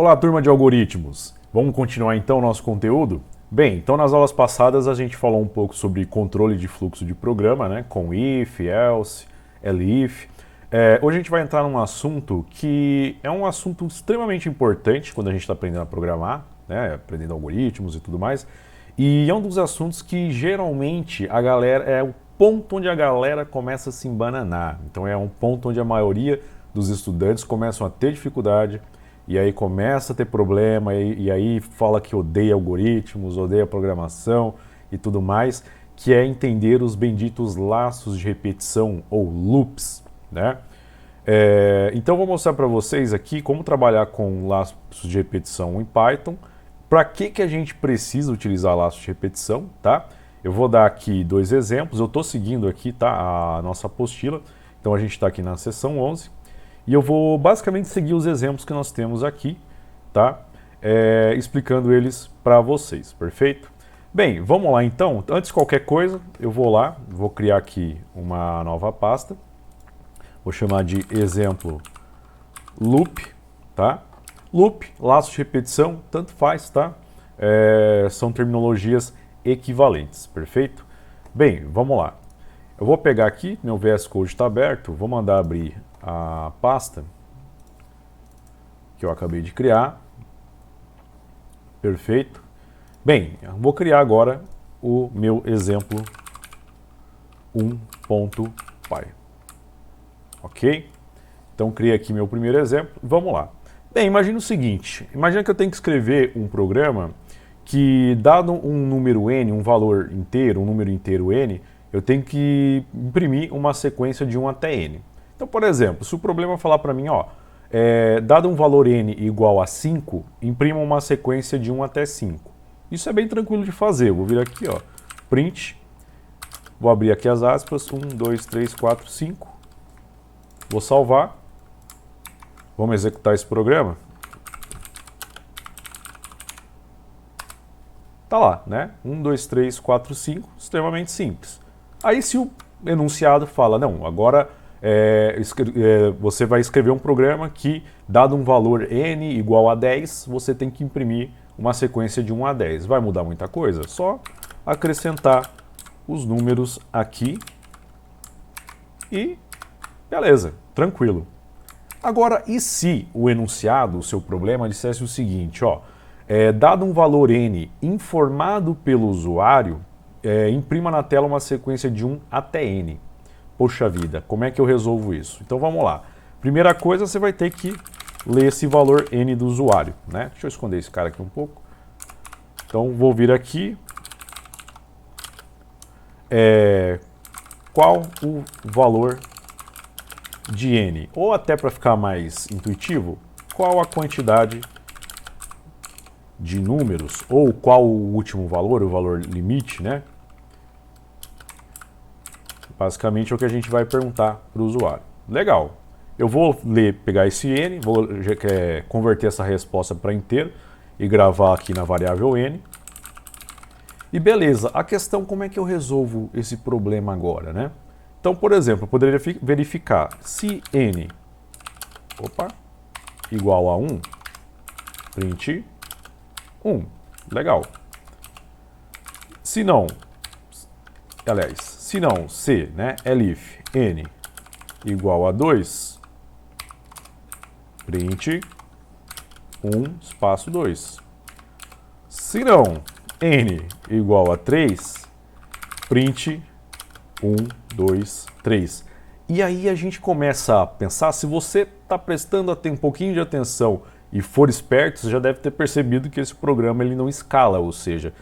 Olá, turma de algoritmos! Vamos continuar então o nosso conteúdo? Bem, então nas aulas passadas a gente falou um pouco sobre controle de fluxo de programa, né? Com if, else, elif. Hoje a gente vai entrar num assunto que é um assunto extremamente importante quando a gente está aprendendo a programar, né? Aprendendo algoritmos e tudo mais. E é um dos assuntos que geralmente a galera é o ponto onde a galera começa a se embananar. Então é um ponto onde a maioria dos estudantes começam a ter dificuldade. E aí começa a ter problema, e aí fala que odeia algoritmos, odeia programação e tudo mais, que é entender os benditos laços de repetição, ou loops, né? Então vou mostrar para vocês aqui como trabalhar com laços de repetição em Python, para que a gente precisa utilizar laços de repetição, tá? Eu vou dar aqui dois exemplos, eu estou seguindo aqui, tá, a nossa apostila, então a gente está aqui na seção 11, e eu vou basicamente seguir os exemplos que nós temos aqui, tá? Explicando eles para vocês, perfeito? Bem, vamos lá então. Antes de qualquer coisa, eu vou lá, vou criar aqui uma nova pasta. Vou chamar de exemplo loop, tá? Loop, laço de repetição, tanto faz, tá? São terminologias equivalentes, perfeito? Bem, vamos lá. Eu vou pegar aqui, meu VS Code está aberto, vou mandar abrir a pasta que eu acabei de criar. Perfeito. Bem, eu vou criar agora o meu exemplo 1.py. Ok? Então criei aqui meu primeiro exemplo. Vamos lá. Bem, imagina o seguinte. Imagina que eu tenho que escrever um programa que, dado um número n, um valor inteiro, um número inteiro n, eu tenho que imprimir uma sequência de 1 até n. Então, por exemplo, se o problema falar para mim, ó, dado um valor n igual a 5, imprima uma sequência de 1 até 5. Isso é bem tranquilo de fazer. Eu vou vir aqui, ó, print, vou abrir aqui as aspas, 1, 2, 3, 4, 5. Vou salvar. Vamos executar esse programa. Tá lá, né? 1, 2, 3, 4, 5, extremamente simples. Aí se o enunciado fala, não, agora você vai escrever um programa que, dado um valor n igual a 10, você tem que imprimir uma sequência de 1 a 10. Vai mudar muita coisa? Só acrescentar os números aqui e beleza, tranquilo. Agora, e se o enunciado, o seu problema, dissesse o seguinte, ó, dado um valor n informado pelo usuário, imprima na tela uma sequência de 1 até n. Poxa vida, como é que eu resolvo isso? Então vamos lá. Primeira coisa, você vai ter que ler esse valor n do usuário, né? Deixa eu esconder esse cara aqui um pouco. Então vou vir aqui. Qual o valor de n? Ou até para ficar mais intuitivo, qual a quantidade de números? Ou qual o último valor, o valor limite, né? Basicamente é o que a gente vai perguntar para o usuário. Legal. Eu vou pegar esse n, vou converter essa resposta para inteiro e gravar aqui na variável n. E beleza, a questão como é que eu resolvo esse problema agora, né? Então, por exemplo, eu poderia verificar se n igual a 1, print 1. Legal. Se não, se, né, elif n igual a 2, print 1, espaço 2. Se não, n igual a 3, print 1, 2, 3. E aí a gente começa a pensar, se você está prestando um pouquinho de atenção e for esperto, você já deve ter percebido que esse programa ele não escala, ou seja,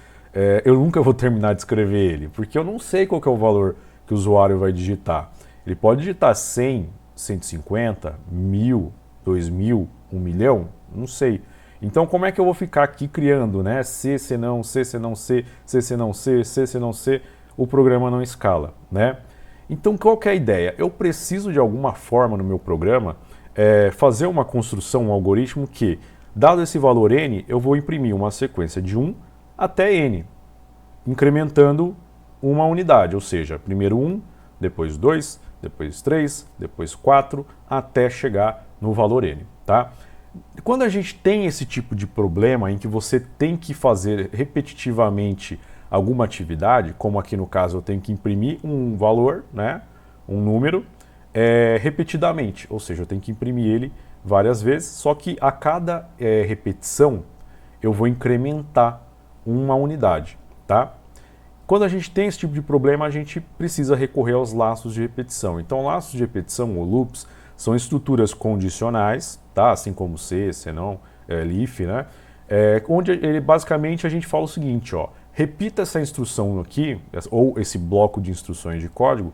eu nunca vou terminar de escrever ele, porque eu não sei qual que é o valor que o usuário vai digitar. Ele pode digitar 100, 150, 1000, 2000, 1 milhão, não sei. Então como é que eu vou ficar aqui criando, né? C, C não, C, C não, C, C, C não, C, C, C não, C, o programa não escala, né? Então qual que é a ideia? Eu preciso de alguma forma no meu programa fazer uma construção, um algoritmo que, dado esse valor n, eu vou imprimir uma sequência de 1 até n, incrementando uma unidade, ou seja, primeiro 1, depois 2, depois 3, depois 4, até chegar no valor n, tá? Quando a gente tem esse tipo de problema em que você tem que fazer repetitivamente alguma atividade, como aqui no caso eu tenho que imprimir um valor, né, um número, repetidamente, ou seja, eu tenho que imprimir ele várias vezes, só que a cada repetição eu vou incrementar uma unidade, tá? Quando a gente tem esse tipo de problema, a gente precisa recorrer aos laços de repetição. Então, laços de repetição, ou loops, são estruturas condicionais, tá? Assim como se, não, if, né? Onde basicamente a gente fala o seguinte, ó, repita essa instrução aqui, ou esse bloco de instruções de código,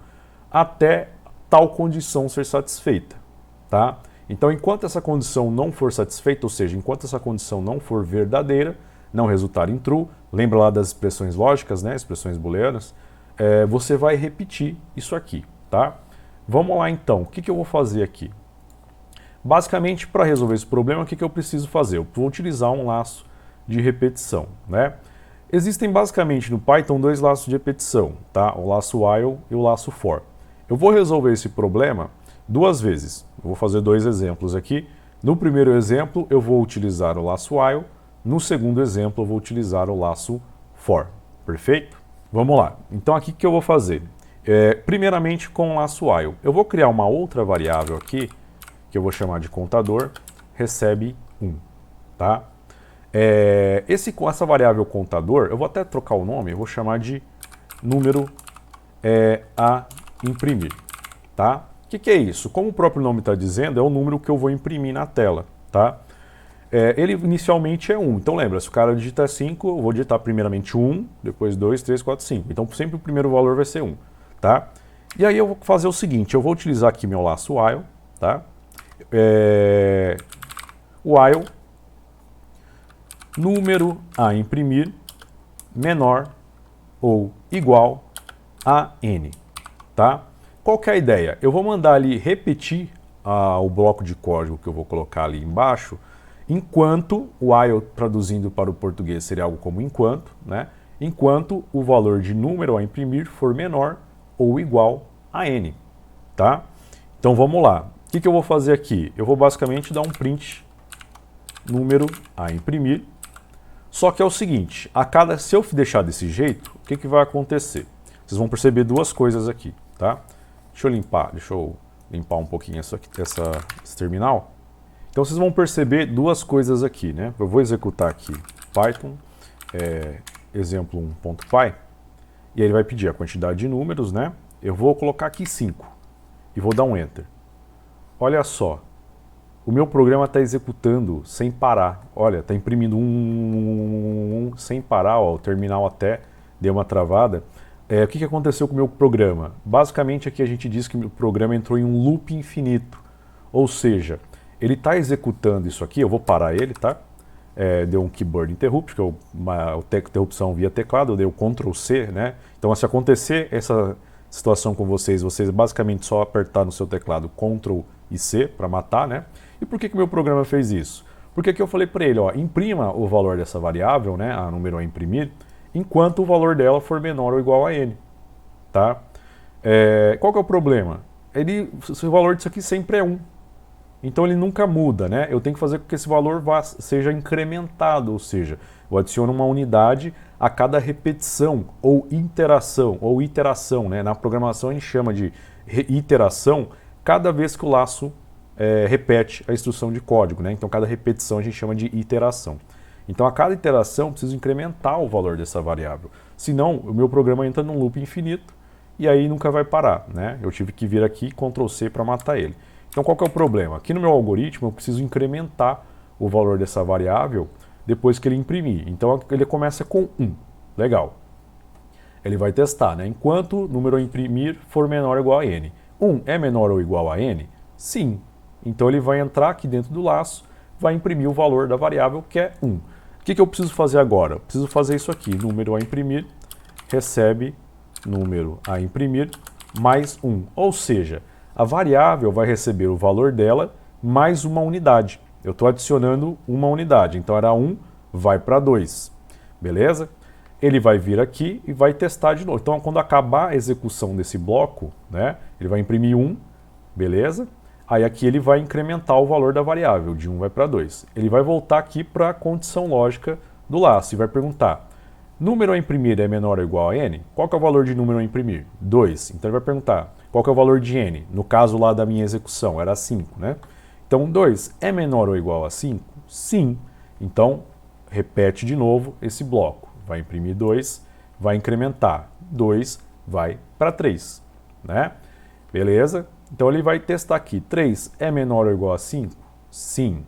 até tal condição ser satisfeita, tá? Então, enquanto essa condição não for satisfeita, ou seja, enquanto essa condição não for verdadeira, não resultar em true, lembra lá das expressões lógicas, né, expressões booleanas, você vai repetir isso aqui, tá? Vamos lá então, o que eu vou fazer aqui? Basicamente, para resolver esse problema, o que eu preciso fazer? Eu vou utilizar um laço de repetição, né? Existem basicamente no Python dois laços de repetição, tá? O laço while e o laço for. Eu vou resolver esse problema duas vezes. Eu vou fazer dois exemplos aqui. No primeiro exemplo, eu vou utilizar o laço while. No segundo exemplo, eu vou utilizar o laço for. Perfeito? Vamos lá. Então, aqui o que eu vou fazer? Primeiramente, com o laço while. Eu vou criar uma outra variável aqui, que eu vou chamar de contador, recebe 1. Tá? Com essa variável contador, eu vou até trocar o nome, eu vou chamar de número a imprimir. Tá? O que é isso? Como o próprio nome está dizendo, é o número que eu vou imprimir na tela. Tá? Ele inicialmente é 1. Então lembra, se o cara digita 5, eu vou digitar primeiramente 1, depois 2, 3, 4, 5. Então sempre o primeiro valor vai ser 1. Tá? E aí eu vou fazer o seguinte, eu vou utilizar aqui meu laço while. Tá? While número a imprimir menor ou igual a n. Tá? Qual que é a ideia? Eu vou mandar ali repetir o bloco de código que eu vou colocar ali embaixo, enquanto, o while traduzindo para o português seria algo como enquanto, né? Enquanto o valor de número a imprimir for menor ou igual a n. Tá? Então vamos lá. O que eu vou fazer aqui? Eu vou basicamente dar um print número a imprimir. Só que é o seguinte, se eu deixar desse jeito, o que vai acontecer? Vocês vão perceber duas coisas aqui, tá? Deixa eu limpar um pouquinho esse terminal. Então vocês vão perceber duas coisas aqui, né? Eu vou executar aqui Python, exemplo 1.py, e aí ele vai pedir a quantidade de números, né? Eu vou colocar aqui 5 e vou dar um Enter. Olha só, o meu programa está executando sem parar. Olha, está imprimindo sem parar, ó, o terminal até deu uma travada. O que aconteceu com o meu programa? Basicamente aqui a gente diz que o programa entrou em um loop infinito. Ou seja, ele está executando isso aqui, eu vou parar ele, tá? Deu um keyboard interrupt, que é uma interrupção via teclado, eu dei o Ctrl C, né? Então se acontecer essa situação com vocês basicamente só apertar no seu teclado Ctrl e C para matar, né? E por que o meu programa fez isso? Porque aqui eu falei para ele, ó, imprima o valor dessa variável, né, a número a imprimir, enquanto o valor dela for menor ou igual a n. Tá? Qual que é o problema? O valor disso aqui sempre é 1. Então ele nunca muda, né? Eu tenho que fazer com que esse valor seja incrementado, ou seja, eu adiciono uma unidade a cada repetição ou iteração, né? Na programação a gente chama de iteração cada vez que o laço repete a instrução de código, né? Então cada repetição a gente chama de iteração. Então a cada iteração eu preciso incrementar o valor dessa variável, senão o meu programa entra num loop infinito e aí nunca vai parar, né? Eu tive que vir aqui Ctrl C para matar ele. Então qual que é o problema? Aqui no meu algoritmo eu preciso incrementar o valor dessa variável depois que ele imprimir. Então ele começa com 1. Legal. Ele vai testar, né? Enquanto o número a imprimir for menor ou igual a n. 1 é menor ou igual a n? Sim. Então ele vai entrar aqui dentro do laço, vai imprimir o valor da variável que é 1. O que eu preciso fazer agora? Eu preciso fazer isso aqui, número a imprimir, recebe número a imprimir mais 1. Ou seja, a variável vai receber o valor dela mais uma unidade. Eu estou adicionando uma unidade, então era 1, vai para 2. Beleza? Ele vai vir aqui e vai testar de novo. Então quando acabar a execução desse bloco, né, ele vai imprimir 1, beleza? Aí aqui ele vai incrementar o valor da variável, de 1 vai para 2. Ele vai voltar aqui para a condição lógica do laço e vai perguntar: número a imprimir é menor ou igual a n? Qual que é o valor de número a imprimir? 2. Então ele vai perguntar: qual que é o valor de n? No caso lá da minha execução, era 5, né? Então 2 é menor ou igual a 5? Sim. Então repete de novo esse bloco. Vai imprimir 2, vai incrementar. 2 vai para 3, né? Beleza? Então ele vai testar aqui. 3 é menor ou igual a 5? Sim.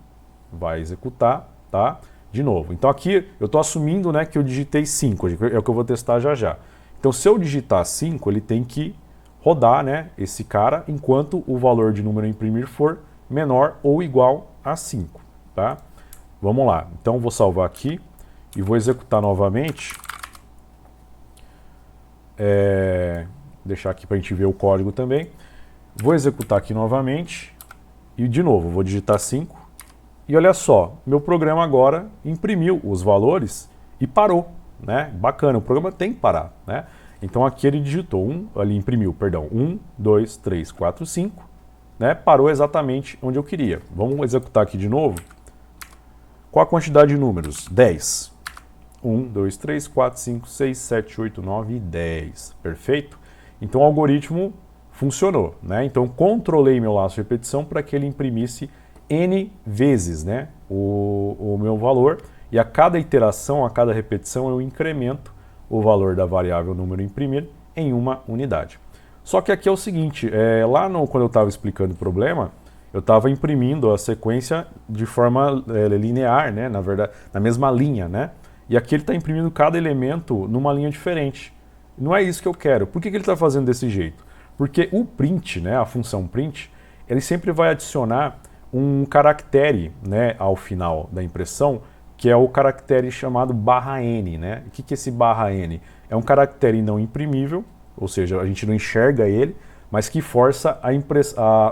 Vai executar, tá? De novo. Então aqui eu estou assumindo, né, que eu digitei 5, é o que eu vou testar já já. Então se eu digitar 5, ele tem que rodar, né, esse cara enquanto o valor de número a imprimir for menor ou igual a 5, tá? Vamos lá. Então vou salvar aqui e vou executar novamente. Deixar aqui para a gente ver o código também. Vou executar aqui novamente e de novo vou digitar 5 e olha só, meu programa agora imprimiu os valores e parou, né? Bacana, o programa tem que parar, né? Então aqui ele digitou ali imprimiu, perdão, 1, 2, 3, 4, 5, né? Parou exatamente onde eu queria. Vamos executar aqui de novo. Qual a quantidade de números? 10. 1, 2, 3, 4, 5, 6, 7, 8, 9 e 10. Perfeito? Então o algoritmo funcionou, né? Então controlei meu laço de repetição para que ele imprimisse n vezes, né, o meu valor, e a cada iteração, a cada repetição eu incremento o valor da variável número imprimir em uma unidade. Só que aqui é o seguinte, quando eu estava explicando o problema, eu estava imprimindo a sequência de forma linear, né, na verdade, na mesma linha, né? E aqui ele está imprimindo cada elemento numa linha diferente. Não é isso que eu quero. Por que ele está fazendo desse jeito? Porque o print, né, a função print, ele sempre vai adicionar um caractere, né, ao final da impressão, que é o caractere chamado /n, né? O que é esse /n? É um caractere não imprimível, ou seja, a gente não enxerga ele, mas que força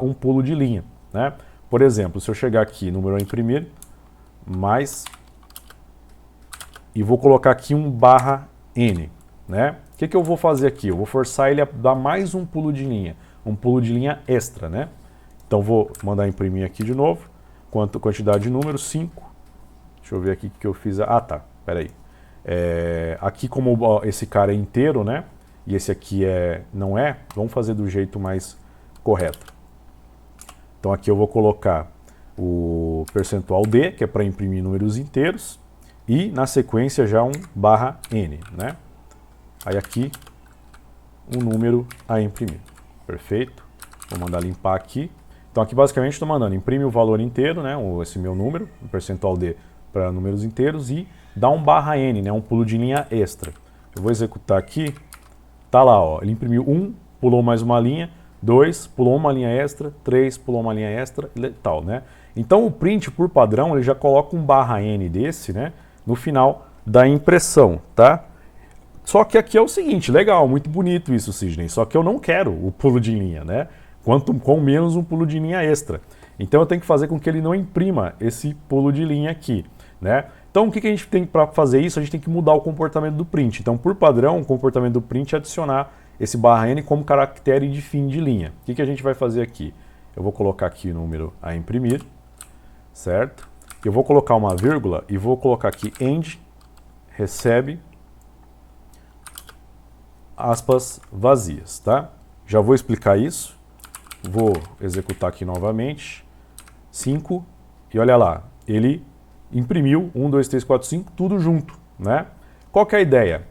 um pulo de linha, né? Por exemplo, se eu chegar aqui, número a imprimir, mais, e vou colocar aqui um /n, né? O que eu vou fazer aqui? Eu vou forçar ele a dar mais um pulo de linha extra, né? Então vou mandar imprimir aqui de novo. Quantidade de números, 5. Deixa eu ver aqui o que eu fiz. Ah, tá. Peraí. Aqui como esse cara é inteiro, né? E esse aqui não é, vamos fazer do jeito mais correto. Então aqui eu vou colocar o percentual D, que é para imprimir números inteiros. E na sequência já um /n, né? Aí aqui, um número a imprimir. Perfeito. Vou mandar limpar aqui. Então aqui basicamente estou mandando imprime o valor inteiro, né? Esse meu número, o percentual D para números inteiros e dá um /n, né? Um pulo de linha extra. Eu vou executar aqui. Tá lá, ó. Ele imprimiu 1, pulou mais uma linha, 2, pulou uma linha extra, 3, pulou uma linha extra e tal, né? Então o print por padrão ele já coloca um /n desse, né? No final da impressão, tá? Só que aqui é o seguinte, legal, muito bonito isso, Sidney, só que eu não quero o pulo de linha, né? Com menos um pulo de linha extra. Então eu tenho que fazer com que ele não imprima esse pulo de linha aqui, né? Então o que a gente tem para fazer isso? A gente tem que mudar o comportamento do print. Então por padrão, o comportamento do print é adicionar esse /n como caractere de fim de linha. O que a gente vai fazer aqui? Eu vou colocar aqui o número a imprimir, certo? Eu vou colocar uma vírgula e vou colocar aqui end recebe aspas vazias, tá? Já vou explicar isso. Vou executar aqui novamente. 5. E olha lá, ele imprimiu 1, 2, 3, 4, 5, tudo junto, né? Qual que é a ideia?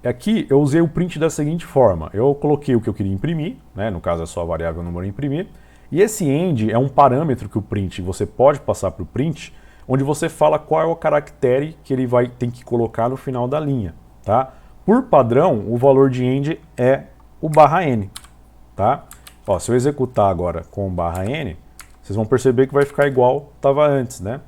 Aqui eu usei o print da seguinte forma. Eu coloquei o que eu queria imprimir, né? No caso é só a variável número a imprimir. E esse end é um parâmetro que o print, você pode passar para o print, onde você fala qual é o caractere que ele tem que colocar no final da linha, tá? Por padrão, o valor de end é o /n, tá? Ó, se eu executar agora com /n, vocês vão perceber que vai ficar igual estava antes, né?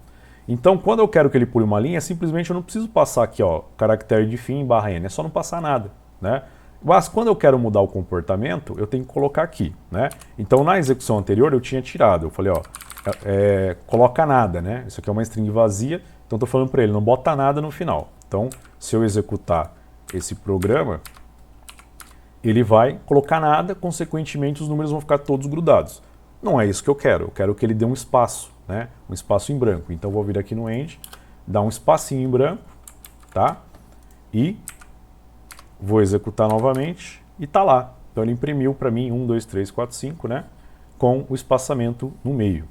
Então, quando eu quero que ele pule uma linha, simplesmente eu não preciso passar aqui, ó, caractere de fim /n, é só não passar nada, né? Mas quando eu quero mudar o comportamento, eu tenho que colocar aqui, né? Então, na execução anterior, eu tinha tirado, eu falei, ó, coloca nada, né? Isso aqui é uma string vazia, então estou falando para ele, não bota nada no final. Então, se eu executar esse programa, ele vai colocar nada, consequentemente os números vão ficar todos grudados. Não é isso que eu quero que ele dê um espaço, né? Um espaço em branco. Então eu vou vir aqui no end, dar um espacinho em branco, tá? E vou executar novamente e tá lá. Então ele imprimiu para mim 1, 2, 3, 4, 5, né? Com o espaçamento no meio.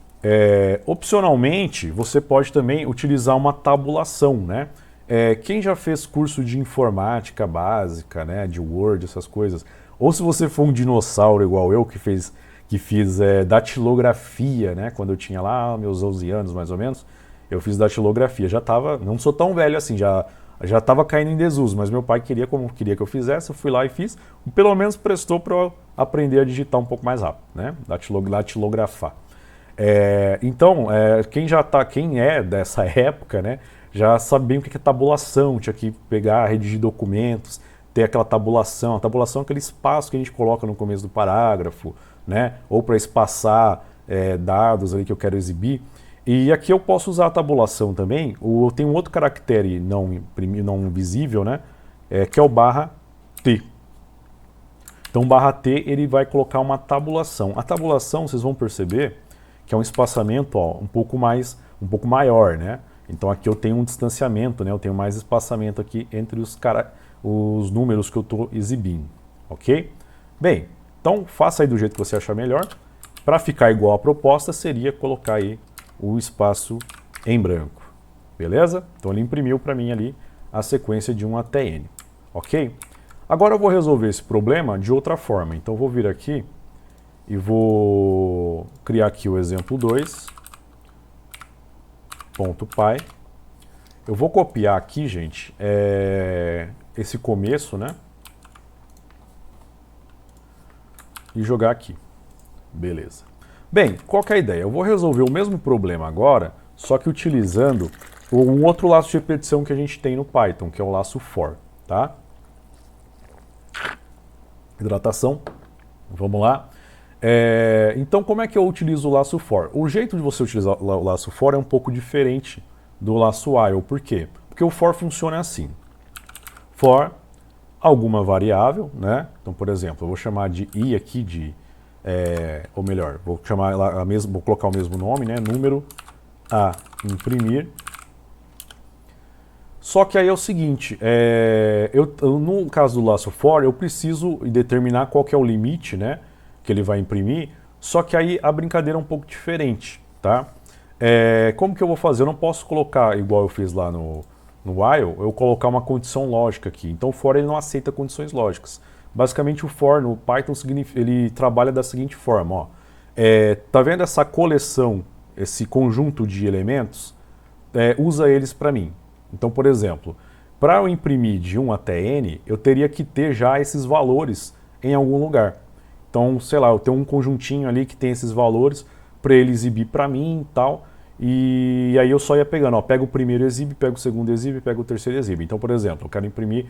Opcionalmente, você pode também utilizar uma tabulação, né? Quem já fez curso de informática básica, né? De Word, essas coisas, ou se você for um dinossauro igual eu que fiz datilografia, né? Quando eu tinha lá meus 11 anos mais ou menos, eu fiz datilografia. Não sou tão velho assim, já estava caindo em desuso, mas meu pai queria que eu fizesse, eu fui lá e fiz. Pelo menos prestou para eu aprender a digitar um pouco mais rápido, né? Datilografar. Então, quem é dessa época, né, já sabe bem o que é tabulação, tinha que pegar, redigir documentos, ter aquela tabulação. A tabulação é aquele espaço que a gente coloca no começo do parágrafo, né, ou para espaçar dados ali que eu quero exibir. E aqui eu posso usar a tabulação também. Tem um outro caractere não visível, né, que é o /t. Então, /t ele vai colocar uma tabulação. A tabulação, vocês vão perceber que é um espaçamento um pouco maior, né? Então aqui eu tenho um distanciamento, né? Eu tenho mais espaçamento aqui entre os números que eu estou exibindo, ok? Bem, então faça aí do jeito que você achar melhor. Para ficar igual à proposta, seria colocar aí o espaço em branco, beleza? Então ele imprimiu para mim ali a sequência de 1 até n, ok? Agora eu vou resolver esse problema de outra forma. Então eu vou vir aqui e vou criar aqui o exemplo 2, .py. Eu vou copiar aqui, gente, esse começo, né? E jogar aqui. Beleza. Bem, qual que é a ideia? Eu vou resolver o mesmo problema agora, só que utilizando um outro laço de repetição que a gente tem no Python, que é o laço for, tá? Hidratação. Vamos lá. Então, como é que eu utilizo o laço for? O jeito de você utilizar o laço for é um pouco diferente do laço while. Por quê? Porque o for funciona assim. For alguma variável, né? Então, por exemplo, eu vou chamar de i aqui ou melhor, vou colocar o mesmo nome, né? Número a imprimir. Só que aí é o seguinte, no caso do laço for, eu preciso determinar qual que é o limite, né? Que ele vai imprimir, só que aí a brincadeira é um pouco diferente, tá? Como que eu vou fazer? Eu não posso colocar, igual eu fiz lá no while, eu colocar uma condição lógica aqui. Então o for ele não aceita condições lógicas. Basicamente o for no Python ele trabalha da seguinte forma, ó. Tá vendo essa coleção, esse conjunto de elementos? Usa eles para mim. Então, por exemplo, para eu imprimir de 1 até n, eu teria que ter já esses valores em algum lugar. Então, sei lá, eu tenho um conjuntinho ali que tem esses valores para ele exibir para mim e tal. E aí eu só ia pegando, ó, pega o primeiro exibe, pega o segundo exibe, pega o terceiro exibe. Então, por exemplo, eu quero imprimir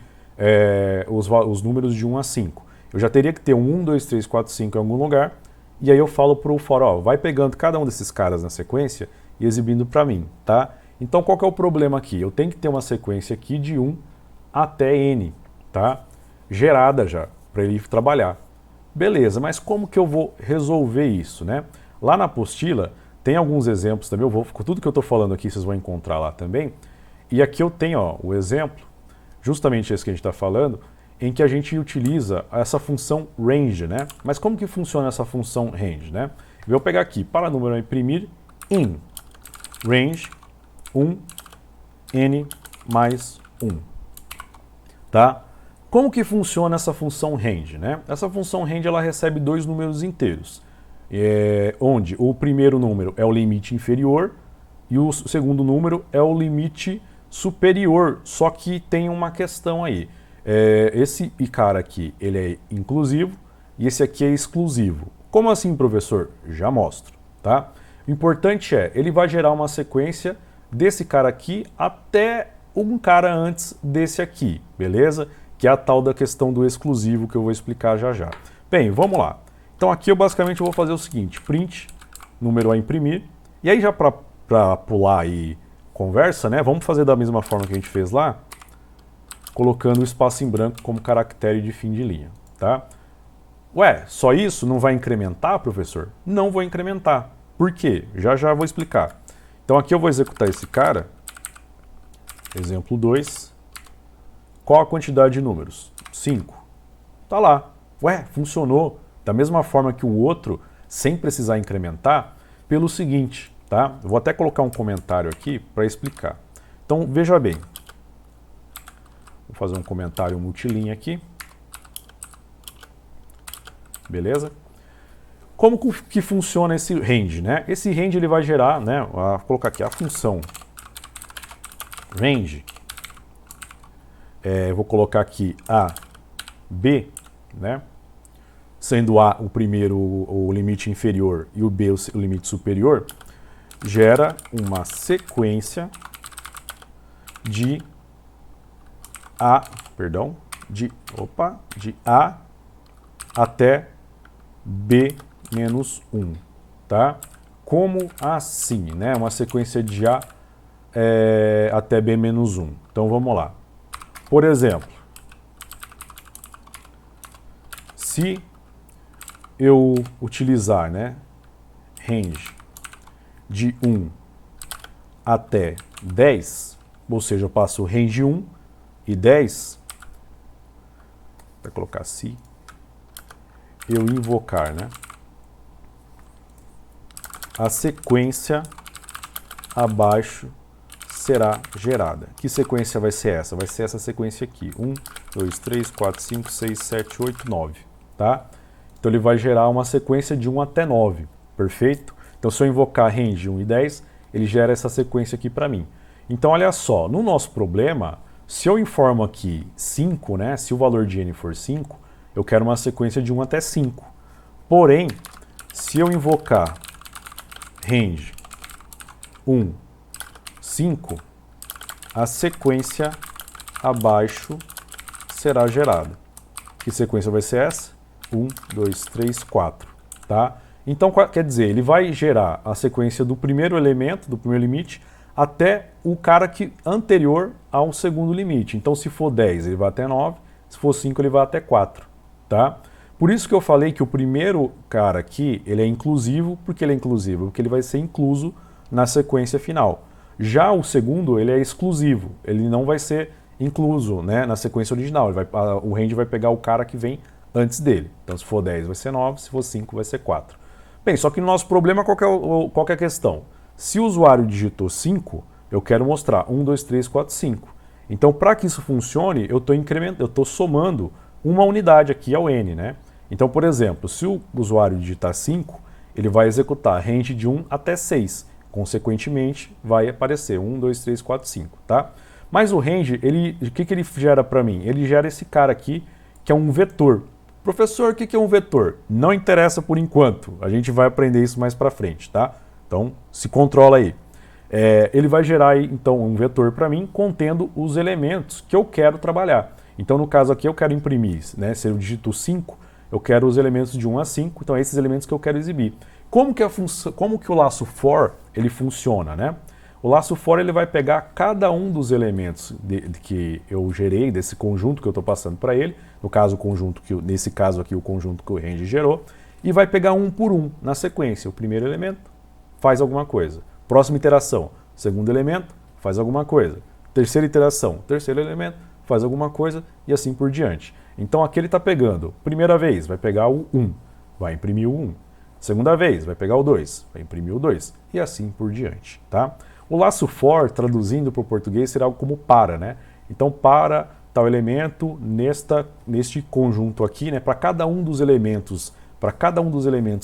os números de 1 a 5. Eu já teria que ter um 1, 2, 3, 4, 5 em algum lugar. E aí eu falo para o for, ó, vai pegando cada um desses caras na sequência e exibindo para mim, tá? Então, qual que é o problema aqui? Eu tenho que ter uma sequência aqui de 1 até n, tá? Gerada já, para ele trabalhar. Beleza, mas como que eu vou resolver isso, né? Lá na apostila tem alguns exemplos também, tudo que eu estou falando aqui vocês vão encontrar lá também. E aqui eu tenho, ó, o exemplo, justamente esse que a gente está falando, em que a gente utiliza essa função range, né? Mas como que funciona essa função range, né? Eu vou pegar aqui, para número a imprimir, in range 1, n mais 1, tá? Como que funciona essa função range, né? Essa função range ela recebe dois números inteiros, onde o primeiro número é o limite inferior e o segundo número é o limite superior, só que tem uma questão aí. Esse cara aqui ele é inclusivo e esse aqui é exclusivo. Como assim, professor? Já mostro, tá? O importante ele vai gerar uma sequência desse cara aqui até um cara antes desse aqui, beleza? Que é a tal da questão do exclusivo que eu vou explicar já já. Bem, vamos lá. Então aqui eu basicamente vou fazer o seguinte, print, número a imprimir, e aí já para pular aí conversa, né? Vamos fazer da mesma forma que a gente fez lá, colocando o espaço em branco como caractere de fim de linha, tá? Ué, só isso? Não vai incrementar, professor? Não vou incrementar. Por quê? Já já vou explicar. Então aqui eu vou executar esse cara. Exemplo 2. Qual a quantidade de números? 5. Tá lá. Ué, funcionou. Da mesma forma que o outro, sem precisar incrementar, pelo seguinte, tá? Eu vou até colocar um comentário aqui para explicar. Então, veja bem. Vou fazer um comentário multilinha aqui. Beleza? Como que funciona esse range, né? Esse range ele vai gerar, né? Vou colocar aqui a função range. Vou colocar aqui A, B, né? Sendo A o primeiro, o limite inferior, e o B o limite superior, gera uma sequência de A até B menos 1, tá? Como assim, né? Uma sequência de A até B menos 1. Então vamos lá. Por exemplo, se eu utilizar, né, range de 1 até 10, ou seja, eu passo range 1 e 10, vai colocar se eu invocar, né, a sequência abaixo será gerada. Que sequência vai ser essa? Vai ser essa sequência aqui. 1, 2, 3, 4, 5, 6, 7, 8, 9. Tá? Então ele vai gerar uma sequência de 1 até 9. Perfeito? Então se eu invocar range 1 e 10, ele gera essa sequência aqui para mim. Então olha só, no nosso problema, se eu informo aqui 5, né, se o valor de n for 5, eu quero uma sequência de 1 até 5. Porém, se eu invocar range 1, 5, a sequência abaixo será gerada. Que sequência vai ser essa? 1, 2, 3, 4. Tá? Então, quer dizer, ele vai gerar a sequência do primeiro elemento, do primeiro limite, até o cara anterior ao segundo limite. Então, se for 10, ele vai até 9. Se for 5, ele vai até 4. Tá? Por isso que eu falei que o primeiro cara aqui, ele é inclusivo. Por que ele é inclusivo? Porque ele vai ser incluso na sequência final. Já o segundo, ele é exclusivo. Ele não vai ser incluso, né, na sequência original. O range vai pegar o cara que vem antes dele. Então, se for 10, vai ser 9. Se for 5, vai ser 4. Bem, só que no nosso problema, qual que é a questão? Se o usuário digitou 5, eu quero mostrar 1, 2, 3, 4, 5. Então, para que isso funcione, eu estou somando uma unidade aqui ao n, né? Então, por exemplo, se o usuário digitar 5, ele vai executar range de 1 até 6. Consequentemente, vai aparecer 1, 2, 3, 4, 5, tá? Mas o range, o que ele gera para mim? Ele gera esse cara aqui, que é um vetor. Professor, o que é um vetor? Não interessa por enquanto. A gente vai aprender isso mais para frente, tá? Então, se controla aí. Ele vai gerar, então, um vetor para mim, contendo os elementos que eu quero trabalhar. Então, no caso aqui, eu quero imprimir, né? Se eu digito 5, eu quero os elementos de 1 a 5. Então, é esses elementos que eu quero exibir. Como que o laço for ele funciona, né? O laço for ele vai pegar cada um dos elementos que eu gerei, desse conjunto que eu estou passando para ele, nesse caso aqui o conjunto que o range gerou, e vai pegar um por um na sequência. O primeiro elemento faz alguma coisa. Próxima iteração, segundo elemento faz alguma coisa. Terceira iteração, terceiro elemento faz alguma coisa e assim por diante. Então aqui ele está pegando, primeira vez vai pegar o 1, vai imprimir o 1. Segunda vez, vai pegar o 2, vai imprimir o 2, e assim por diante, tá? O laço for, traduzindo para o português, será algo como para, né? Então, para tal elemento neste conjunto aqui, né? Para cada um dos elementos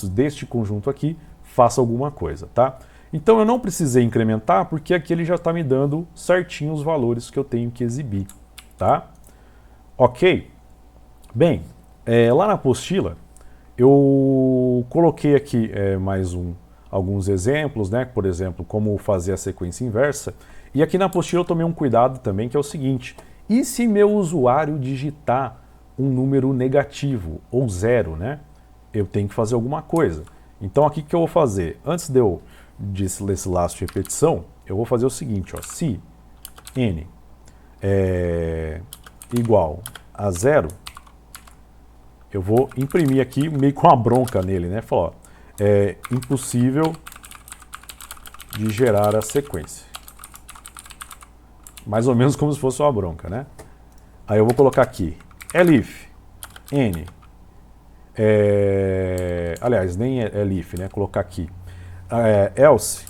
deste conjunto aqui, faça alguma coisa, tá? Então, eu não precisei incrementar, porque aqui ele já está me dando certinho os valores que eu tenho que exibir, tá? Ok? Bem, lá na apostila, eu coloquei aqui alguns exemplos, né? Por exemplo, como fazer a sequência inversa. E aqui na apostila eu tomei um cuidado também, que é o seguinte: e se meu usuário digitar um número negativo ou 0, né? Eu tenho que fazer alguma coisa. Então aqui o que eu vou fazer? Antes desse laço de repetição, eu vou fazer o seguinte, ó, se n é igual a 0, eu vou imprimir aqui meio com uma bronca nele, né? Falar, ó, é impossível de gerar a sequência. Mais ou menos como se fosse uma bronca, né? Aí eu vou colocar aqui, elif, n, aliás, nem elif, né? Colocar aqui, else,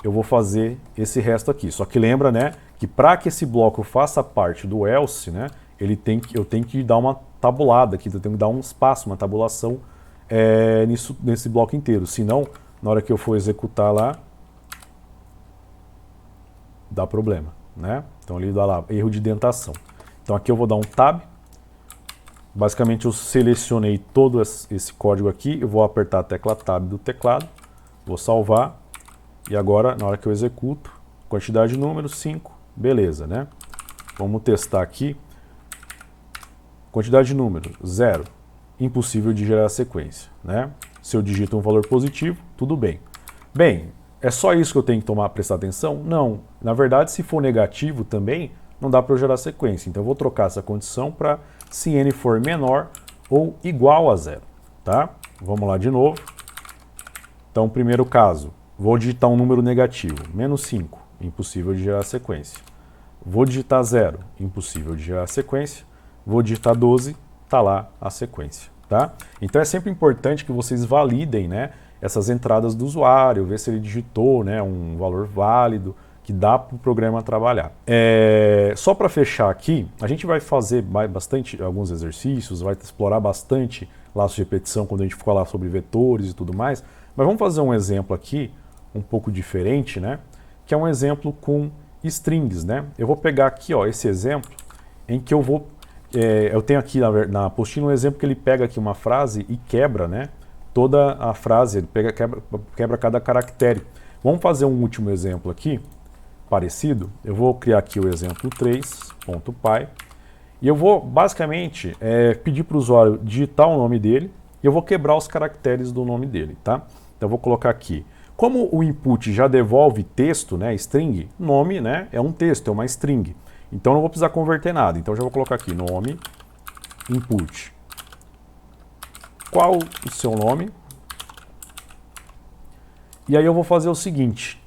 eu vou fazer esse resto aqui. Só que lembra, né, que para que esse bloco faça parte do else, né, eu tenho que dar uma tabulada aqui, eu tenho que dar um espaço, uma tabulação nesse bloco inteiro. Senão, na hora que eu for executar lá, dá problema, né? Então ele dá lá erro de indentação. Então aqui eu vou dar um tab. Basicamente eu selecionei todo esse código aqui, eu vou apertar a tecla tab do teclado, vou salvar, e agora na hora que eu executo, quantidade de números 5, beleza, né? Vamos testar aqui. Quantidade de números 0, impossível de gerar sequência, né? Se eu digito um valor positivo, tudo bem. Bem, é só isso que eu tenho que prestar atenção? Não. Na verdade, se for negativo também, não dá para eu gerar sequência. Então eu vou trocar essa condição para se n for menor ou igual a 0, tá? Vamos lá de novo. Então, primeiro caso, vou digitar um número negativo, menos 5, impossível de gerar sequência. Vou digitar 0, impossível de gerar sequência. Vou digitar 12, tá lá a sequência, tá? Então é sempre importante que vocês validem, né, essas entradas do usuário, ver se ele digitou, né, um valor válido, que dá para o programa trabalhar. Só para fechar aqui, a gente vai fazer bastante alguns exercícios, vai explorar bastante laço de repetição quando a gente for falar sobre vetores e tudo mais, mas vamos fazer um exemplo aqui, um pouco diferente, né? Que é um exemplo com strings, né? Eu vou pegar aqui, ó, esse exemplo, em que eu tenho aqui na apostila um exemplo que ele pega aqui uma frase e quebra, né? Toda a frase, ele quebra cada caractere. Vamos fazer um último exemplo aqui, parecido. Eu vou criar aqui o exemplo 3.py e eu vou basicamente pedir para o usuário digitar o nome dele e eu vou quebrar os caracteres do nome dele, tá? Então eu vou colocar aqui. Como o input já devolve texto, né, string, nome, né, é um texto, é uma string. Então não vou precisar converter nada. Então eu já vou colocar aqui nome, input. Qual o seu nome? E aí eu vou fazer o seguinte.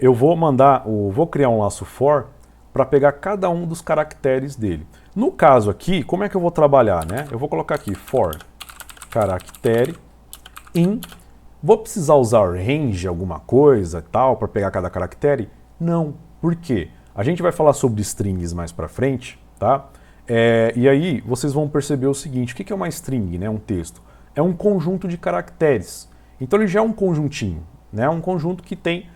Eu vou criar um laço for para pegar cada um dos caracteres dele. No caso aqui, como é que eu vou trabalhar, né? Eu vou colocar aqui for caractere in. Vou precisar usar range, alguma coisa e tal, para pegar cada caractere? Não. Por quê? A gente vai falar sobre strings mais para frente, tá? E aí vocês vão perceber o seguinte, o que é uma string, né? Um texto? É um conjunto de caracteres. Então ele já é um conjuntinho, né? Um conjunto que tem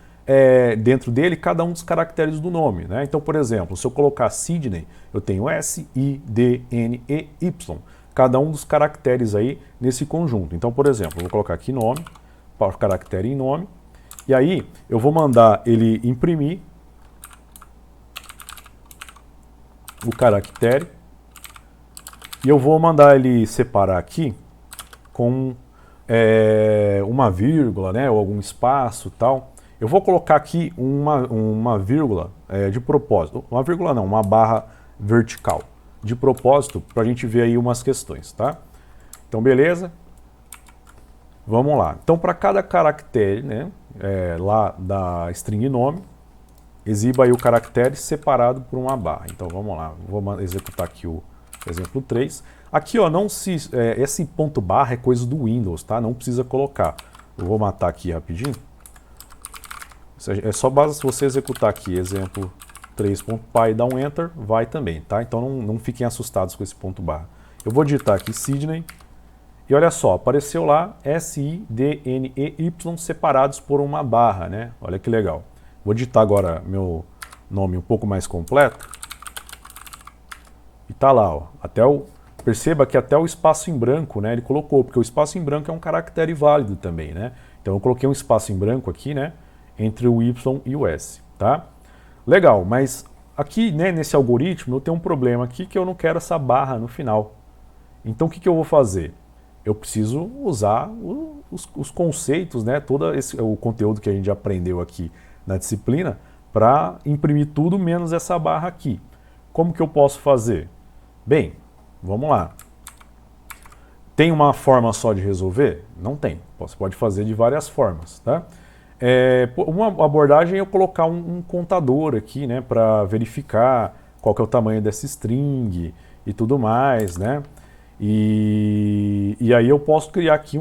dentro dele cada um dos caracteres do nome, né? Então, por exemplo, se eu colocar Sidney, eu tenho S, I, D, N, E, Y. Cada um dos caracteres aí nesse conjunto. Então, por exemplo, eu vou colocar aqui nome, para o caractere em nome, e aí eu vou mandar ele imprimir o caractere, e eu vou mandar ele separar aqui com uma vírgula, né, ou algum espaço tal. Eu vou colocar aqui uma vírgula de propósito. Uma vírgula não, uma barra vertical de propósito para a gente ver aí umas questões, tá? Então, beleza? Vamos lá. Então, para cada caractere, né, lá da string nome, exiba aí o caractere separado por uma barra. Então, vamos lá. Vou executar aqui o exemplo 3. Aqui, ó, esse ponto barra é coisa do Windows, tá? Não precisa colocar. Eu vou matar aqui rapidinho. É só basta você executar aqui, exemplo 3.py, dar um enter, vai também, tá? Então não fiquem assustados com esse ponto barra. Eu vou digitar aqui Sidney, e olha só, apareceu lá S-I-D-N-E-Y separados por uma barra, né? Olha que legal. Vou digitar agora meu nome um pouco mais completo, e tá lá, ó, perceba que até o espaço em branco, né, ele colocou, porque o espaço em branco é um caractere válido também, né? Então eu coloquei um espaço em branco aqui, né, entre o Y e o S, tá? Legal, mas aqui, né, nesse algoritmo eu tenho um problema aqui que eu não quero essa barra no final. Então o que eu vou fazer? Eu preciso usar os conceitos, né, todo o conteúdo que a gente aprendeu aqui na disciplina para imprimir tudo menos essa barra aqui. Como que eu posso fazer? Bem, vamos lá. Tem uma forma só de resolver? Não tem. Você pode fazer de várias formas, tá? Uma abordagem é eu colocar um contador aqui, né, para verificar qual que é o tamanho dessa string e tudo mais, né? E aí eu posso criar aqui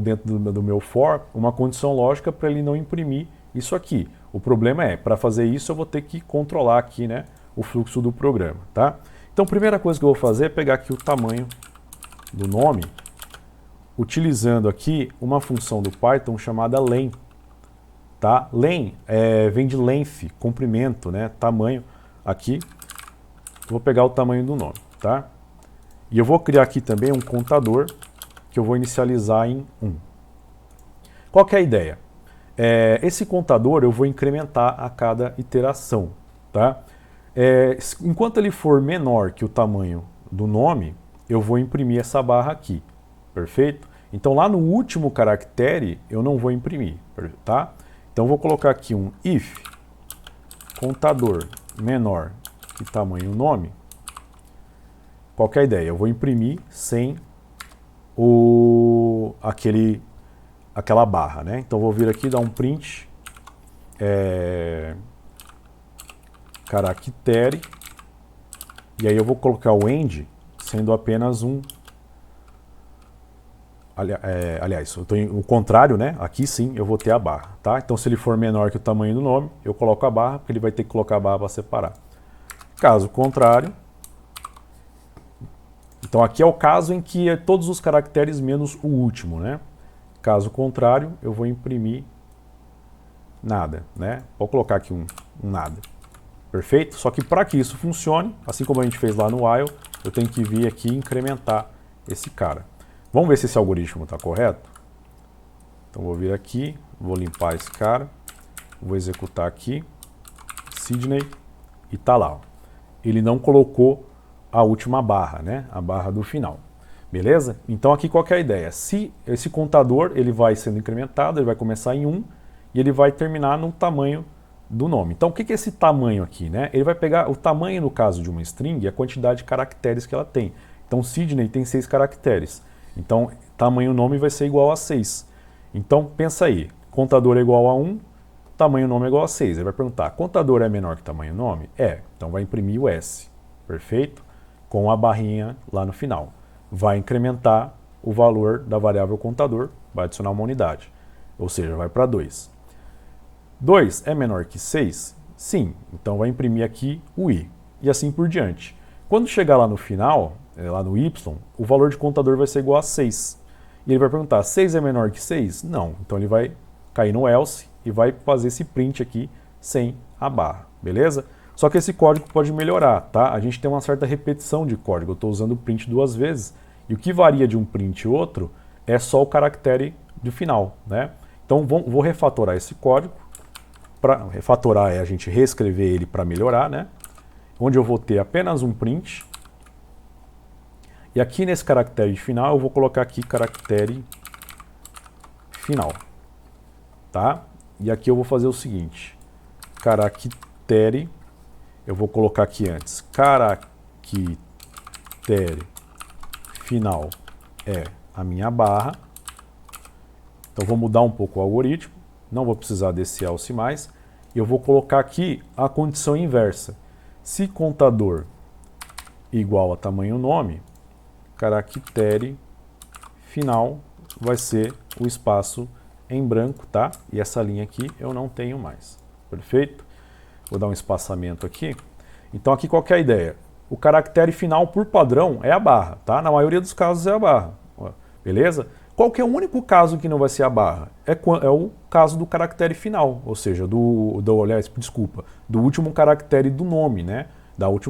dentro do meu for uma condição lógica para ele não imprimir isso aqui. O problema é, para fazer isso eu vou ter que controlar aqui, né, o fluxo do programa, tá? Então a primeira coisa que eu vou fazer é pegar aqui o tamanho do nome, utilizando aqui uma função do Python chamada len. Tá? Len vem de length, comprimento, né? Tamanho. Aqui, eu vou pegar o tamanho do nome. Tá? E eu vou criar aqui também um contador que eu vou inicializar em 1. Qual que é a ideia? Esse contador eu vou incrementar a cada iteração. Tá? Enquanto ele for menor que o tamanho do nome, eu vou imprimir essa barra aqui. Perfeito? Então lá no último caractere eu não vou imprimir. Tá? Então vou colocar aqui um if contador menor que tamanho nome. Qual que é a ideia? Eu vou imprimir sem aquela barra, né? Então vou vir aqui dar um print caractere e aí eu vou colocar o end sendo apenas um. Aliás, o contrário, né? Aqui sim eu vou ter a barra, tá? Então se ele for menor que o tamanho do nome, eu coloco a barra, porque ele vai ter que colocar a barra para separar. Caso contrário, então aqui é o caso em que é todos os caracteres menos o último, né? Caso contrário, eu vou imprimir nada, né? Vou colocar aqui um nada. Perfeito? Só que para que isso funcione, assim como a gente fez lá no while, eu tenho que vir aqui e incrementar esse cara. Vamos ver se esse algoritmo está correto? Então vou vir aqui, vou limpar esse cara, vou executar aqui, Sidney, e está lá. Ó. Ele não colocou a última barra, né? A barra do final. Beleza? Então aqui qual que é a ideia? Se esse contador ele vai sendo incrementado, ele vai começar em 1 e ele vai terminar no tamanho do nome. Então o que é esse tamanho aqui? Né? Ele vai pegar o tamanho, no caso de uma string, a quantidade de caracteres que ela tem. Então Sidney tem 6 caracteres. Então, tamanho nome vai ser igual a 6. Então, pensa aí, contador é igual a 1, tamanho nome é igual a 6. Ele vai perguntar, contador é menor que tamanho nome? Então vai imprimir o S, perfeito? Com a barrinha lá no final. Vai incrementar o valor da variável contador, vai adicionar uma unidade, ou seja, vai para 2. 2 é menor que 6? Sim, então vai imprimir aqui o I, e assim por diante. Quando chegar lá no final, lá no Y, o valor de contador vai ser igual a 6. E ele vai perguntar, 6 é menor que 6? Não. Então ele vai cair no else e vai fazer esse print aqui sem a barra, beleza? Só que esse código pode melhorar, tá? A gente tem uma certa repetição de código. Eu estou usando o print 2 vezes. E o que varia de um print e outro é só o caractere do final, né? Então vou refatorar esse código. Refatorar é a gente reescrever ele para melhorar, né? Onde eu vou ter apenas um print. E aqui nesse caractere de final, eu vou colocar aqui caractere final. Tá? E aqui eu vou fazer o seguinte. Caractere, eu vou colocar aqui antes. Caractere final é a minha barra. Então vou mudar um pouco o algoritmo. Não vou precisar desse else mais. E eu vou colocar aqui a condição inversa. Se contador igual a tamanho nome, caractere final vai ser o espaço em branco, tá? E essa linha aqui eu não tenho mais. Perfeito? Vou dar um espaçamento aqui. Então aqui qual que é a ideia? O caractere final por padrão é a barra, tá? Na maioria dos casos é a barra. Beleza? Qual que é o único caso que não vai ser a barra? É o caso do caractere final, ou seja, do último caractere do nome, né?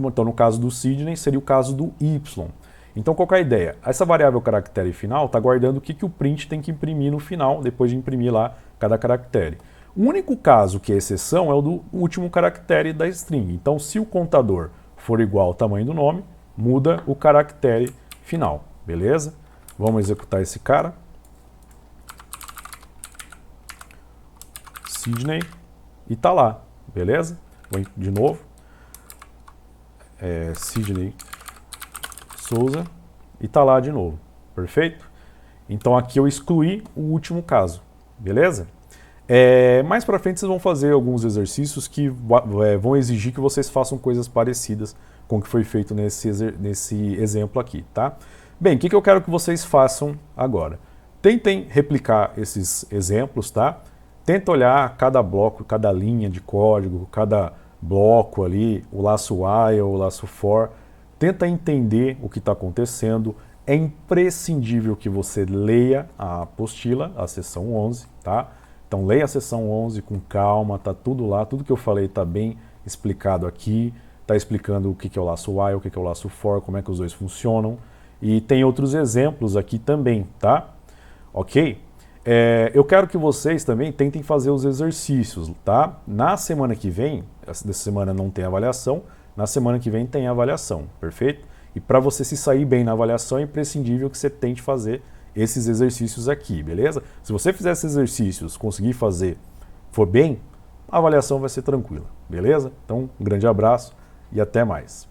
Então no caso do Sidney seria o caso do Y. Então qual que é a ideia? Essa variável caractere final está guardando o que o print tem que imprimir no final, depois de imprimir lá cada caractere. O único caso que é exceção é o do último caractere da string. Então se o contador for igual ao tamanho do nome, muda o caractere final, beleza? Vamos executar esse cara. Sidney, e tá lá, beleza? Vou de novo. Sidney Souza, e tá lá de novo. perfeito? Então aqui eu excluí o último caso, beleza? Mais para frente vocês vão fazer alguns exercícios que vão exigir que vocês façam coisas parecidas com o que foi feito nesse exemplo aqui, tá? Bem, o que eu quero que vocês façam agora? Tentem replicar esses exemplos, tá? Tenta olhar cada bloco, cada linha de código, cada bloco ali, o laço while, o laço for. Tenta entender o que está acontecendo. É imprescindível que você leia a apostila, a seção 11, tá? Então leia a seção 11 com calma, tá tudo lá, tudo que eu falei está bem explicado aqui, está explicando o que é o laço while, o que é o laço for, como é que os dois funcionam. E tem outros exemplos aqui também, tá? Ok? Eu quero que vocês também tentem fazer os exercícios, tá? Na semana que vem, essa semana não tem avaliação, na semana que vem tem avaliação, perfeito? E para você se sair bem na avaliação é imprescindível que você tente fazer esses exercícios aqui, beleza? Se você fizer esses exercícios, conseguir fazer, for bem, a avaliação vai ser tranquila, beleza? Então, um grande abraço e até mais.